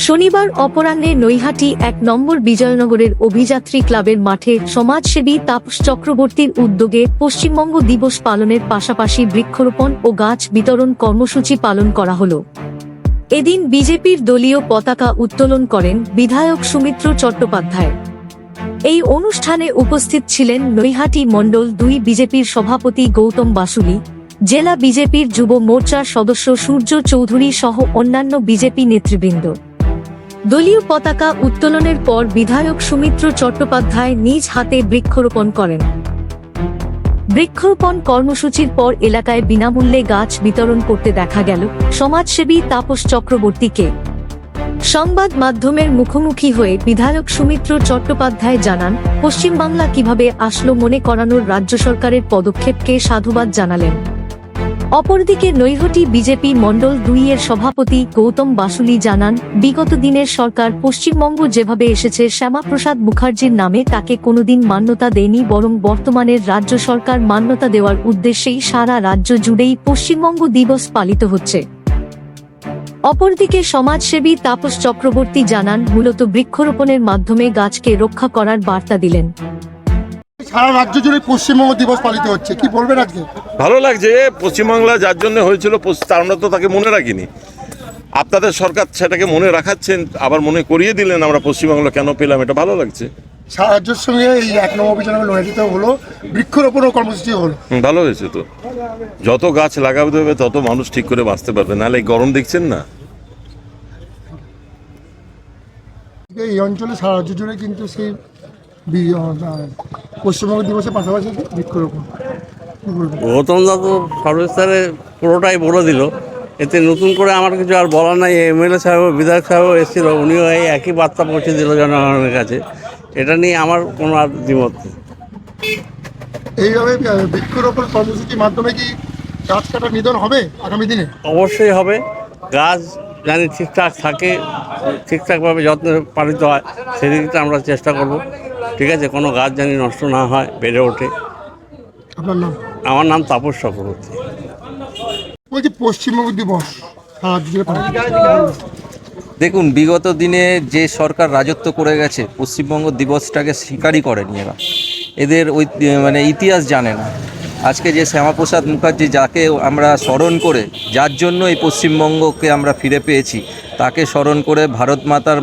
শনিবার অপরাহ্নে নৈহাটি ১ নম্বর বিজয়নগরের অভিযাত্রী ক্লাবের মাঠে সমাজসেবী তাপস চক্রবর্তীর উদ্যোগে পশ্চিমবঙ্গ দিবস পালনের পাশাপাশি বৃক্ষরোপণ ও গাছ বিতরণ কর্মসূচি পালন করা হল। এদিন বিজেপির দলীয় পতাকা উত্তোলন করেন বিধায়ক সুমিত্র চট্টোপাধ্যায়। এই অনুষ্ঠানে উপস্থিত ছিলেন নৈহাটি মণ্ডল ২ বিজেপির সভাপতি গৌতম বাসুলি, জেলা বিজেপির যুব মোর্চার সদস্য সূর্য চৌধুরী সহ অন্যান্য বিজেপি নেতৃবৃন্দ। দলীয় পতাকা উত্তোলনের পর বিধায়ক সুমিত্র চট্টোপাধ্যায় নিজ হাতে বৃক্ষরোপণ করেন। বৃক্ষরোপণ কর্মসূচির পর এলাকায় বিনামূল্যে গাছ বিতরণ করতে দেখা গেল সমাজসেবী তাপস চক্রবর্তীকে। সংবাদ মাধ্যমের মুখোমুখি হয়ে বিধায়ক সুমিত্র চট্টোপাধ্যায় জানান, পশ্চিমবাংলা কিভাবে আসলো মনে করানোর রাজ্য সরকারের পদক্ষেপকে সাধুবাদ জানালেন। অপরদিকে নৈহাটি বিজেপি মণ্ডল ২ এর সভাপতি গৌতম বাসুলি জানান, বিগত দিনের সরকার পশ্চিমবঙ্গ যেভাবে এসেছে শ্যামাপ্রসাদ মুখার্জির নামে তাকে কোনোদিন মান্যতা দেয়নি, বরং বর্তমানের রাজ্য সরকার মান্যতা দেওয়ার উদ্দেশ্যেই সারা রাজ্য জুড়েই পশ্চিমবঙ্গ দিবস পালিত হচ্ছে। অপরদিকে সমাজসেবী তাপস চক্রবর্তী জানান, মূলত বৃক্ষরোপণের মাধ্যমে গাছকে রক্ষা করার বার্তা দিলেন। সারা রাজ্য জুড়ে পশ্চিমবঙ্গ দিবস পালিত হচ্ছে, কি বলবেন আজকে? ভালো লাগছে। পশ্চিমবাংলা যার জন্য হয়েছিল আমরা তো তাকে মনে রাখিনি, আপনাদের সরকার সেটাকে মনে রাখাচ্ছেন, আবার মনে করিয়ে দিলেন আমরা পশ্চিমবাংলা কেন পেলাম, এটা ভালো লাগছে। সারা রাজ্যের সঙ্গে এই ১ নম্বর অভিযানে নৈহাটিতে হলো বৃক্ষরোপণ কর্মসূচি হলো, ভালো হয়েছে তো। যত গাছ লাগাতে হবে তত মানুষ ঠিক করে বাঁচতে পারবে, নাহলে এই গরম দেখছেন না। এই অঞ্চলে সারা রাজ্য জুড়ে কিন্তু সেই পশ্চিমবঙ্গ দিবসের পাশাপাশি বৃক্ষরোপণ। গৌতমদা তো সর্বস্তরে পুরোটাই বলে দিল, এতে নতুন করে আমার কিছু আর বলার নাই। এমএলএ সাহেব, বিধায়ক সাহেবও এসেছিল, উনিও এই একই বার্তা পৌঁছে দিল জনগণের কাছে। এটা নিয়ে আমার কোনো আর দ্বিমত নেই। এইভাবে বৃক্ষরোপণ কর্মসূচির মাধ্যমে কি গাছ কাটা নিধন হবে আগামী দিনে? অবশ্যই হবে। গাছ জানি ঠিকঠাক থাকে, ঠিকঠাকভাবে যত্ন পালিত হয়, সেদিকটা আমরা চেষ্টা করব। ঠিক আছে, কোনো গাছ জানি নষ্ট না হয়, বেড়ে ওঠে। আপনার নাম? আমার নাম তাপস চক্রবর্তী। বলছি পশ্চিমবঙ্গ দিবস দেখুন, বিগত দিনে যে সরকার রাজত্ব করে গেছে পশ্চিমবঙ্গ দিবসটাকে স্বীকারই করেনি। এদের ওই ইতিহাস জানে না। আজকে যে শ্যামাপ্রসাদ মুখার্জি, যাকে আমরা স্মরণ করে, যার জন্য এই পশ্চিমবঙ্গকে আমরা ফিরে পেয়েছি, তাকে স্মরণ করে ভারত মাতার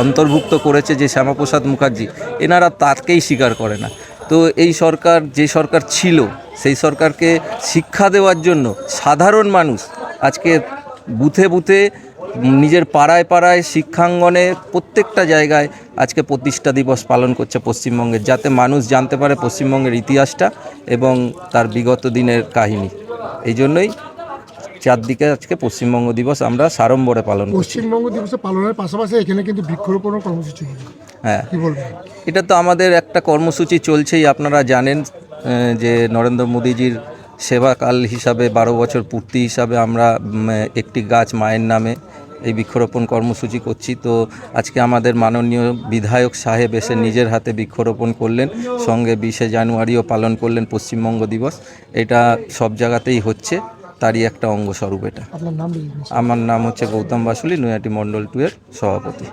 অন্তর্ভুক্ত করেছে যে শ্যামাপ্রসাদ মুখার্জি, এনারা তাকেই স্বীকার করে না। তো এই সরকার, যে সরকার ছিল, সেই সরকারকে শিক্ষা দেওয়ার জন্য সাধারণ মানুষ আজকে বুথে বুথে, নিজের পাড়ায় পাড়ায়, শিক্ষাঙ্গনে, প্রত্যেকটা জায়গায় আজকে প্রতিষ্ঠা দিবস পালন করছে পশ্চিমবঙ্গের, যাতে মানুষ জানতে পারে পশ্চিমবঙ্গের ইতিহাসটা এবং তার বিগত দিনের কাহিনী। এই জন্যই চারদিকে আজকে পশ্চিমবঙ্গ দিবস আমরা সাড়ম্বরে পালন করছি। পশ্চিমবঙ্গ দিবসে পালনের পাশাপাশি এখানে কিন্তু বৃক্ষরোপণ কর্মসূচি হবে। হ্যাঁ, কি বলবেন? এটা তো আমাদের একটা কর্মসূচি চলছেই। আপনারা জানেন যে নরেন্দ্র মোদীজির সেবাকাল হিসাবে ১২ বছর পূর্তি হিসাবে আমরা একটি গাছ মায়ের নামে এই বৃক্ষরোপণ কর্মসূচি করছি। তো আজকে আমাদের মাননীয় বিধায়ক সাহেব এসে নিজের হাতে বৃক্ষরোপণ করলেন, সঙ্গে ২০শে জানুয়ারিও পালন করলেন পশ্চিমবঙ্গ দিবস। এটা সব জায়গাতেই হচ্ছে, তারই একটা অঙ্গস্বরূপ এটা। আপনার নাম? আমার নাম হচ্ছে গৌতম বাসুলি, নৈহাটি মণ্ডল ২ এর সভাপতি।